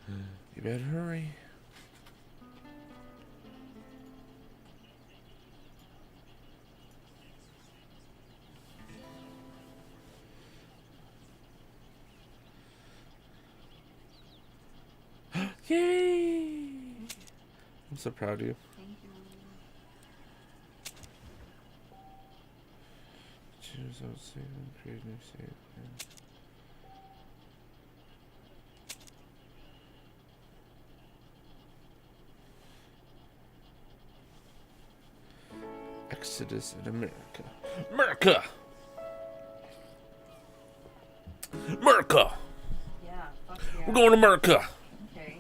You better hurry. Yay! I'm so proud of you. Thank you. Choose out save and create new save. Exodus in America. America! America! Yeah, fuck yeah. We're going to America! Okay.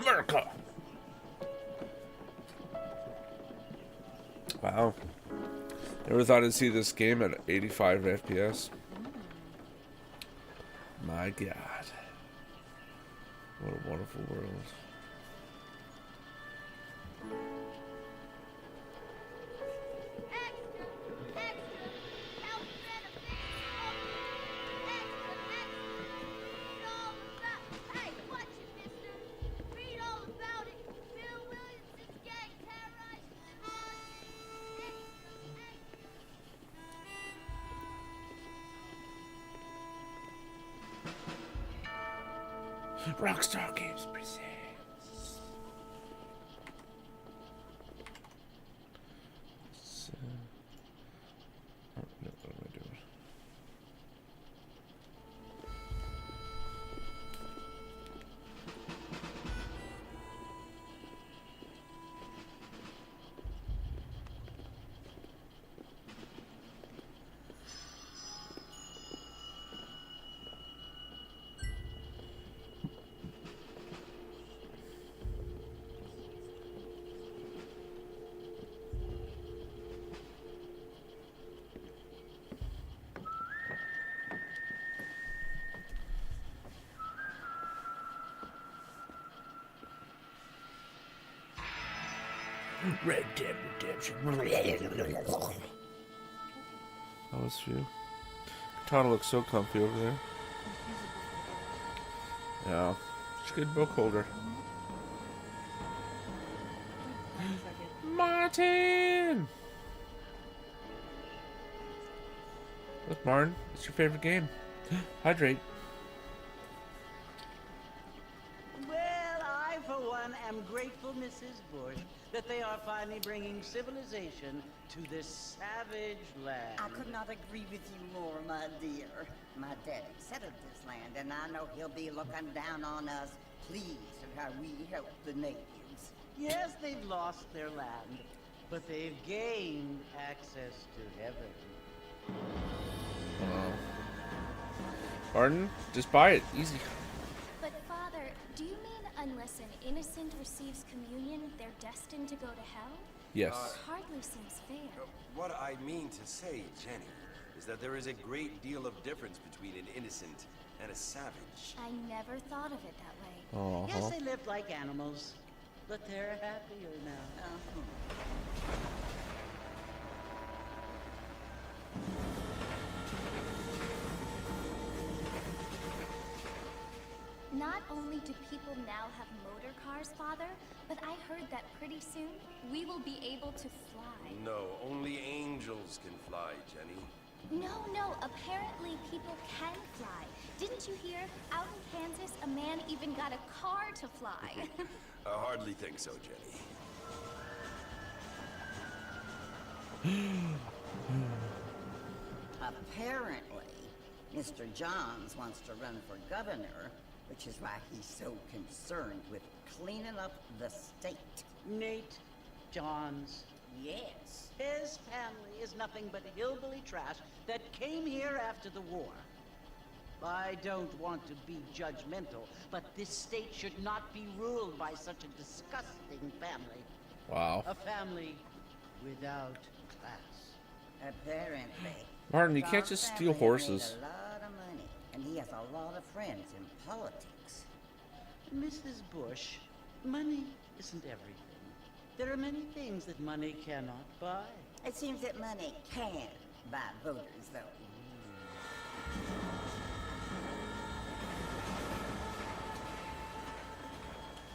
America! Wow. Never thought I'd see this game at 85 FPS. My God. What a wonderful world. Rockstar Games presents. Oh, no, what am I doing? Red Dead Redemption. That was you. Katana looks so comfy over there. Yeah. She's a good book holder. Martin! Look, Martin, what's your favorite game? Hydrate. Well, I, for one, am grateful, Mrs. Bush, that they are finally bringing civilization to this savage land. I could not agree with you more, my dear. My daddy settled this land, and I know he'll be looking down on us, pleased at how we help the natives. Yes, they've lost their land, but they've gained access to heaven. Martin, just buy it. Easy. But Father, do you mean unless an innocent receives communion, they're destined to go to hell? Yes. Hardly seems fair. What I mean to say, Jenny, is that there is a great deal of difference between an innocent and a savage. I never thought of it that way. Uh-huh. Yes, they live like animals, but they're happier now. Not only do people now have motor cars, Father, but I heard that pretty soon we will be able to fly. No, only angels can fly, Jenny. No, apparently people can fly. Didn't you hear? Out in Kansas, a man even got a car to fly. I hardly think so, Jenny. Apparently, Mr. Johns wants to run for governor, which is why he's so concerned with cleaning up the state. Nate Johns. Yes. His family is nothing but hillbilly trash that came here after the war. I don't want to be judgmental, but this state should not be ruled by such a disgusting family. Wow. A family without class. Apparently. Martin, you can't John's just steal family horses. made a lot of money, and he has a lot of friends in politics. Mrs. Bush, money isn't everything. There are many things that money cannot buy. It seems that money can buy voters, though.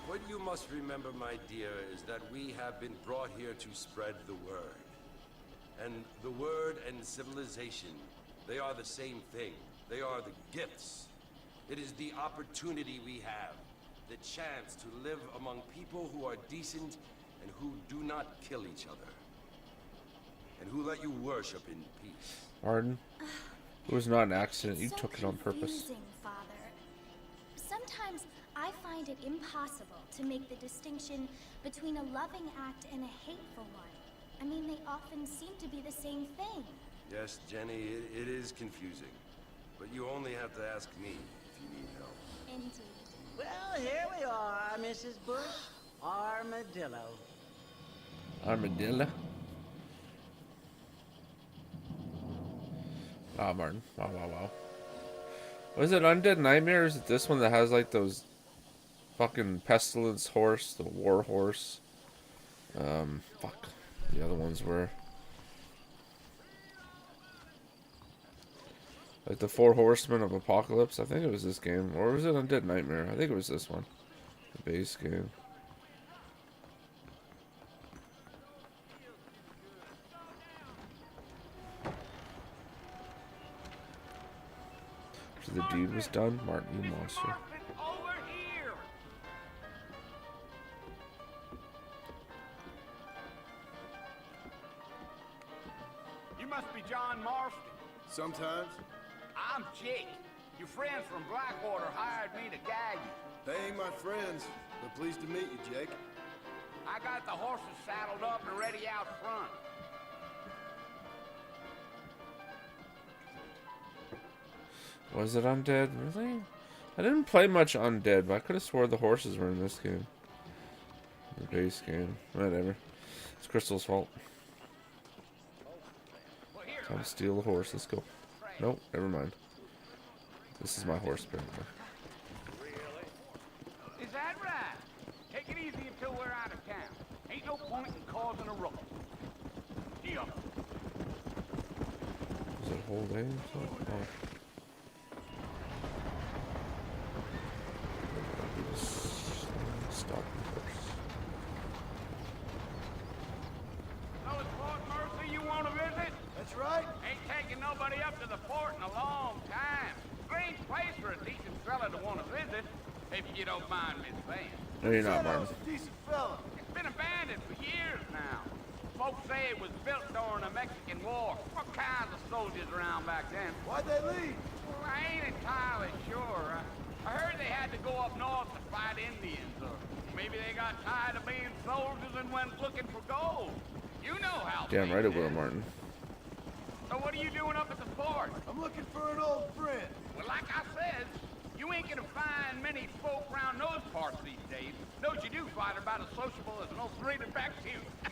What you must remember, my dear, is that we have been brought here to spread the word. And the word and civilization, they are the same thing. They are the gifts. It is the opportunity we have, the chance to live among people who are decent and who do not kill each other. And who let you worship in peace. Martin, it was not an accident. You It's so took it on purpose. confusing, Father. Sometimes I find it impossible to make the distinction between a loving act and a hateful one. I mean, they often seem to be the same thing. Yes, Jenny, it is confusing. But you only have to ask me if you need help. Indeed. Well, here we are, Mrs. Bush. Armadillo. Armadillo. Wow, Martin. Wow, wow, wow. Was it Undead Nightmare? Or is it this one that has like those fucking pestilence horse, the war horse? Fuck. The other ones were like the 4 Horsemen of Apocalypse. I think it was this game, or was it Undead Nightmare? I think it was this one, the base game. So the deed was done. Martin, you monster. Over here! You must be John Marston. Sometimes. I'm Jake. Your friends from Blackwater hired me to gag you. They ain't my friends, but pleased to meet you, Jake. I got the horses saddled up and ready out front. Was it Undead? Really? I didn't play much Undead, but I could have swore the horses were in this game. The base game. Whatever. It's Crystal's fault. Time to steal the horse. Let's go. Nope, never mind. This is my horse, apparently. Is that right? Take it easy until we're out of town. Ain't no point in causing a ruckus. Yeah. Is it a whole day or something? Oh. Stop the horse. So it's Fort Mercy you want to visit? That's right. Ain't taking nobody up to the fort in a long time. Strange place for a decent fella to want to visit, if you don't mind me saying. No, you're not, Said I Martin. was a decent fella. It's been abandoned for years now. Folks say it was built during the Mexican War. What kinds of soldiers around back then? Why'd they leave? Well, I ain't entirely sure. I heard they had to go up north to fight Indians, or maybe they got tired of being soldiers and went looking for gold. You know how Damn right it will, is. Martin. So what are you doing up at the fort? I'm looking for an old friend. Well, like I said, you ain't gonna find many folk around those parts these days. Knows you do find about as sociable as an old three-to-back suit.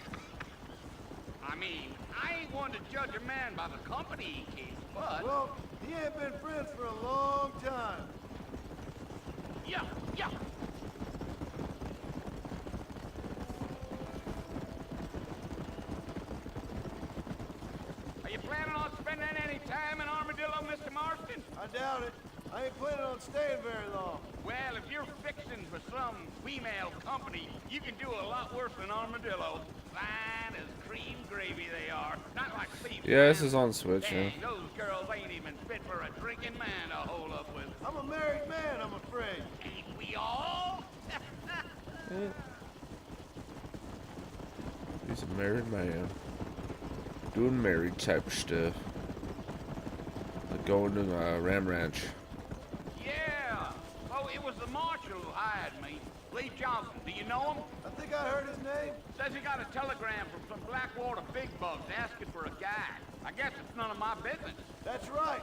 I mean, I ain't one to judge a man by the company he keeps, but... Well, he ain't been friends for a long time. Yeah, yeah. Are you planning on spending any time in Armadillo, Mr. Marston? I doubt it. I ain't planning on staying very long. Well, if you're fixing for some female company, you can do a lot worse than Armadillo. Fine as cream gravy they are. Not like thieves. Yeah, this is on Switch, yeah. Dang, those girls ain't even fit for a drinking man to hold up with. I'm a married man, I'm afraid. Ain't we all? He's a married man. Doing married type of stuff. Like going to Ram Ranch. Yeah. Oh, it was the marshal who hired me. Lee Johnson. Do you know him? I think I heard his name. Says he got a telegram from some Blackwater big bugs asking for a guide. I guess it's none of my business. That's right.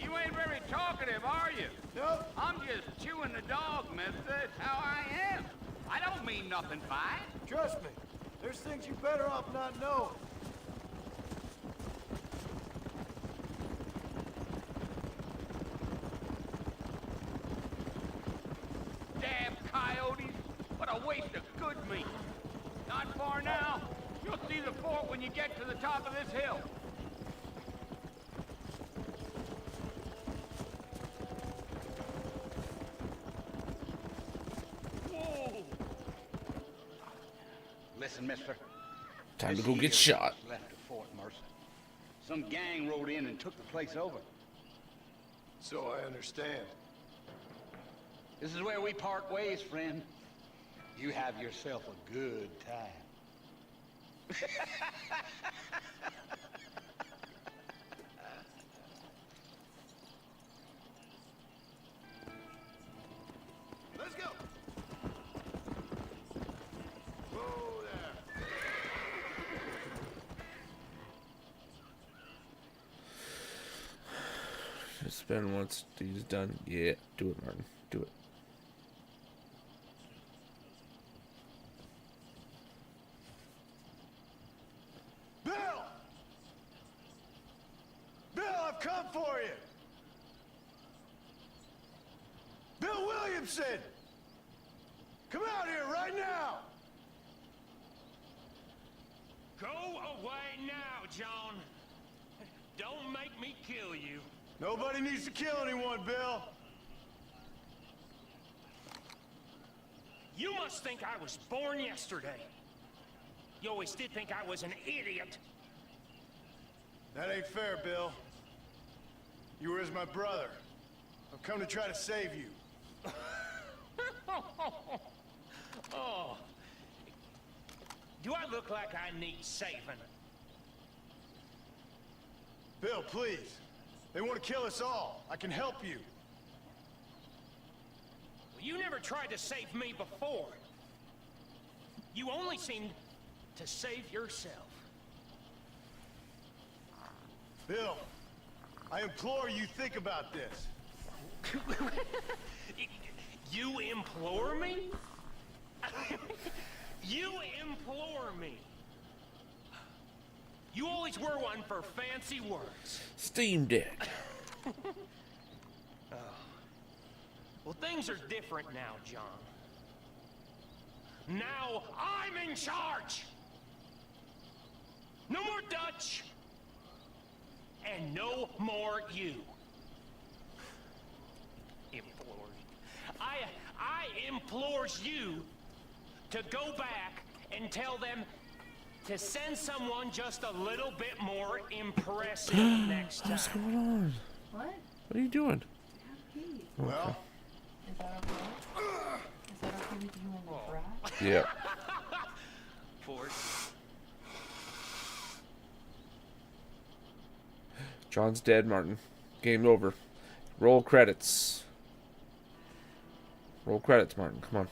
You ain't very talkative, are you? Nope. I'm just chewing the dog, mister. It's how I am. I don't mean nothing by it. Trust me. There's things you better off not knowing. Damn coyotes. What a waste of good meat. Not far now. You'll see the fort when you get to the top of this hill. Whoa! Listen, mister. Time to This go get here shot. was left at Fort Mercer. Some gang rode in and took the place over. So I understand. This is where we part ways, friend. You have yourself a good time. Let's go. Whoa there. Just spin once he's done. Yeah, do it, Martin. Do it. Bill! Bill, I've come for you! Bill Williamson! Come out here right now! Go away now, John. Don't make me kill you. Nobody needs to kill anyone, Bill. You must think I was born yesterday. You always did think I was an idiot. That ain't fair, Bill. You were as my brother. I've come to try to save you. Oh. Do I look like I need saving? Bill, please. They want to kill us all. I can help you. Well, you never tried to save me before. You only seemed to save yourself. Bill, I implore you think about this. You implore me? You implore me. You always were one for fancy words. Steam Deck. Well, things are different now, John. Now I'm in charge. No more Dutch. And no more you. Implores. I implores you to go back and tell them to send someone just a little bit more impressive next time. What's going on? What? What are you doing? Pete, Well, is that okay? Is that okay with you and the brat? Yeah. Force. John's dead, Martin. Game over. Roll credits. Roll credits, Martin. Come on.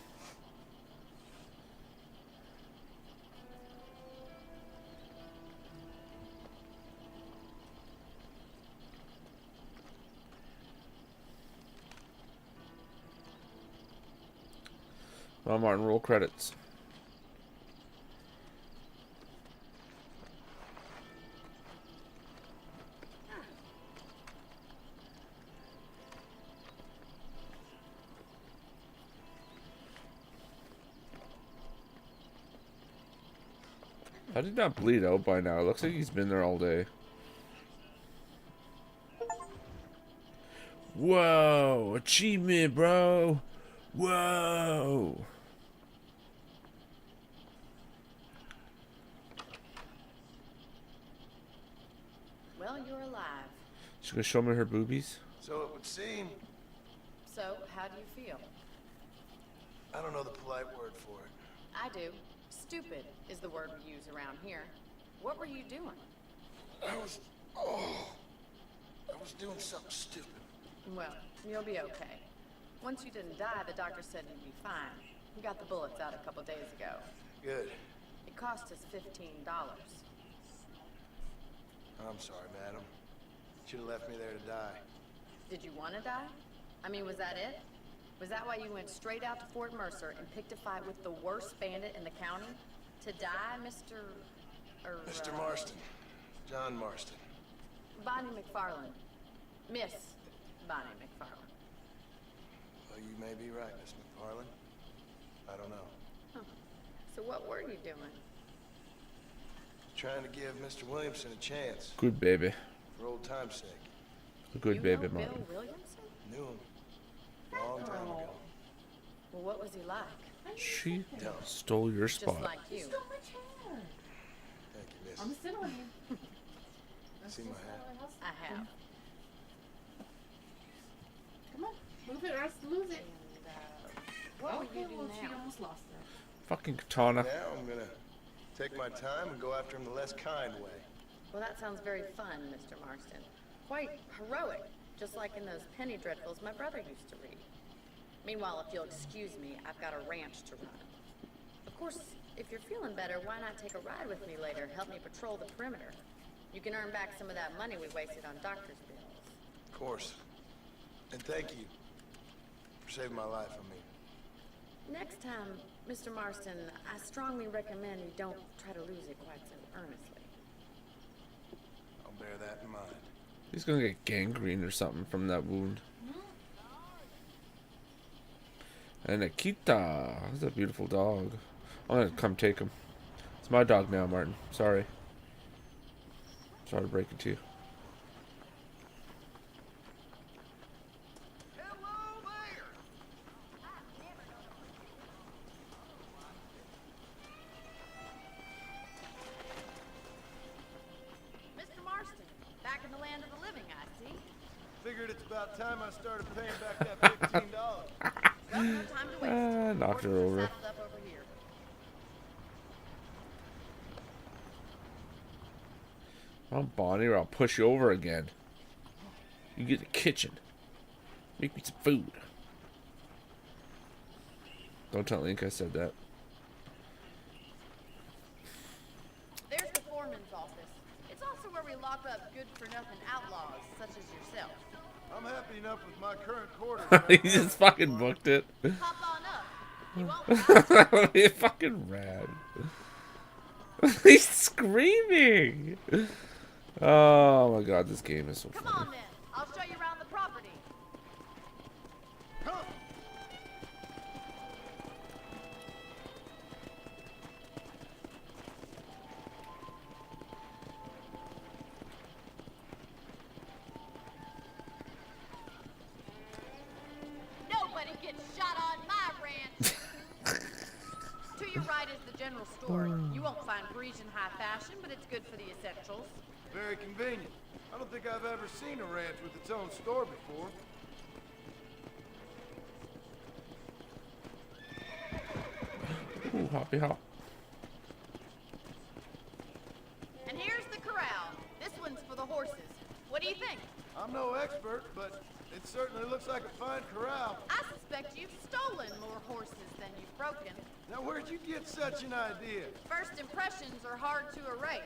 Come on, Martin. Roll credits. How did not bleed out by now? It looks like he's been there all day. Whoa! Achievement, bro! Whoa! Well, you're alive. She's gonna show me her boobies? so it would seem. So, how do you feel? I don't know the polite word for it. I do. Stupid is the word we use around here. What were you doing? I was doing something stupid. Well, you'll be okay. Once you didn't die, the doctor said you'd be fine. We got the bullets out a couple days ago. Good. It cost us $15. I'm sorry, madam. Should have left me there to die. Did you want to die? I mean, was that it? Was that why you went straight out to Fort Mercer and picked a fight with the worst bandit in the county? To die, Mr. Mr. Marston. John Marston. Bonnie McFarland. Miss Bonnie McFarland. Well, you may be right, Miss McFarland. I don't know. Huh. So what were you doing? Trying to give Mr. Williamson a chance, Good baby. for old time's sake. A good You baby, know Bill Martin. Williamson? Knew him. Long time ago. Well, what was he like? She stole your Just spot. like you. Stole my chair. Thank you, miss. I'm gonna sit on you. See my hat? I have. Come on, move it or else lose it. What will Okay, you do well, she now? almost lost her. Fucking katana. Now I'm gonna take my time and go after him the less kind way. Well, that sounds very fun, Mr. Marston. Quite heroic, just like in those penny dreadfuls my brother used to read. Meanwhile, if you'll excuse me, I've got a ranch to run. Of course, if you're feeling better, why not take a ride with me later? Help me patrol the perimeter. You can earn back some of that money we wasted on doctor's bills. Of course. And thank you for saving my life, I mean. Next time, Mr. Marston, I strongly recommend you don't try to lose it quite so earnestly. I'll bear that in mind. He's gonna get gangrene or something from that wound. And Akita. That's a beautiful dog. I'm gonna come take him. It's my dog now, Martin. Sorry. Sorry to break it to you. Hello there! Mr. Marston, back in the land of the living, I see. Figured it's about time I started paying back that $15. Well, no time to waste. Knocked her Horses are over. saddled up over here. I'm Bonnie, or I'll push you over again. You get the kitchen. Make me some food. Don't tell Link I said that. There's the foreman's office. It's also where we lock up good-for-nothing outlaws, such as yourself. I'm happy enough with my current quarters. He just fucking booked it. Hop on up. You won't mind. He's fucking rad. He's screaming. Oh my god, this game is so Come funny. on, then. I'll show you around the property. Nobody gets shot on my ranch. To your right is the general store. You won't find Parisian high fashion, but it's good for the essentials. Very convenient. I don't think I've ever seen a ranch with its own store before. Ooh, hoppy hop. And here's the corral. This one's for the horses. What do you think? I'm no expert, but it certainly looks like a fine corral. I suspect you've stolen more horses than you've broken. Now, where'd you get such an idea? First impressions are hard to erase.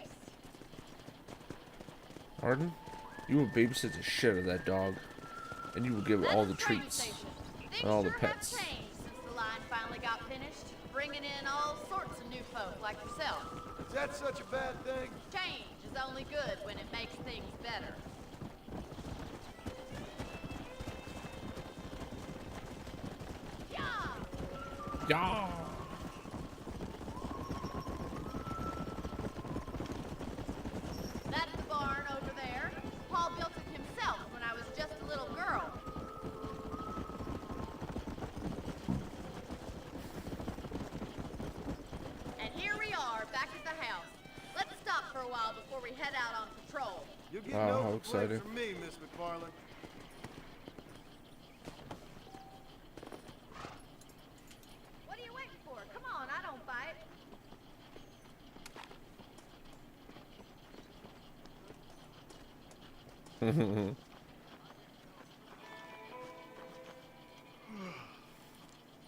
Arden, you will babysit the shit out of that dog. And you will give it all the Train treats. station. Things And all the sure pets. have changed since the line finally got finished, bringing in all sorts of new folk like yourself. Is that such a bad thing? Change is only good when it makes things better. Yeah! Yeah. That's the barn over there. Paul built it himself when I was just a little girl. And here we are, back at the house. Let's stop for a while before we head out on patrol. You'll get Wow, no how complaints exciting. from me, Miss McFarland. What are you waiting for? Come on, I don't bite.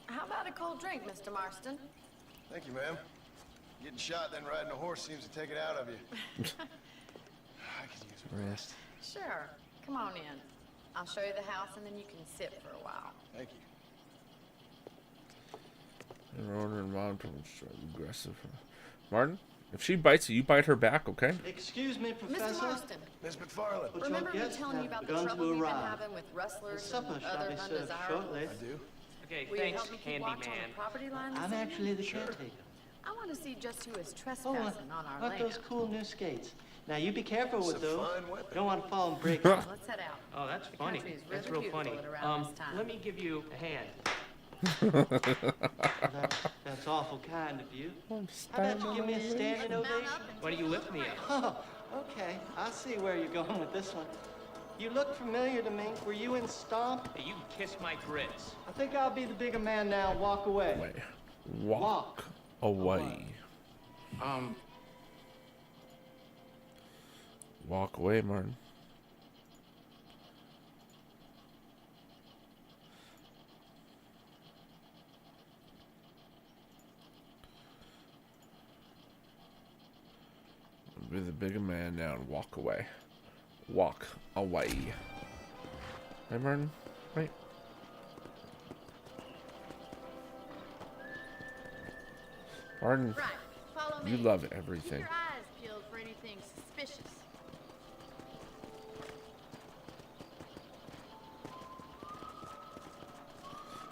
How about a cold drink, Mr. Marston? Thank you, ma'am. Getting shot, then riding a horse seems to take it out of you. I could use a rest. Sure. Come on in. I'll show you the house and then you can sit for a while. Thank you. And owner and mom told me to be aggressive. Martin, if she bites you, you bite her back, okay? Excuse me, Mr. Professor. Marston, Miss McFarland. But remember your me guests telling you have about the begun trouble to we've been arrive. having with The rustlers supper and shall other be served undesirables? shortly. I do. Okay, Will you thanks, help me keep watch on handyman. the property line this I'm evening? actually the Sure. caretaker. I want to see just who is trespassing on our Look, land. those cool new skates. Now, you be careful with It's a those. fine weapon. You don't want to fall and break Let's head out. Oh, that's The funny. country is That's really real funny. beautiful at around this time. Let me give you a hand. That's awful kind of you. How about you give me a standing ovation? Why do you lift me up? Oh, okay. I see where you're going with this one. You look familiar to me. Were you in Stomp? Hey, you can kiss my grits. I think I'll be the bigger man now and walk away. Wait. Walk away. Walk away, Martin. Be the bigger man now and walk away. Walk away. Hey, Martin. Right. Martin, Right, follow me. you love Keep everything. your eyes peeled for anything suspicious.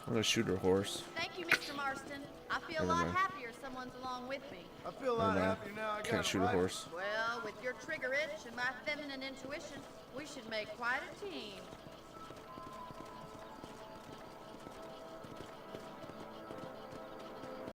I'm gonna shoot her horse. Thank you, Mr. Marston. I feel a Never lot mind. happier someone's along with me. I feel a lot Never mind. happier now. I got Can't shoot a horse. Well, with your trigger itch and my feminine intuition, we should make quite a team.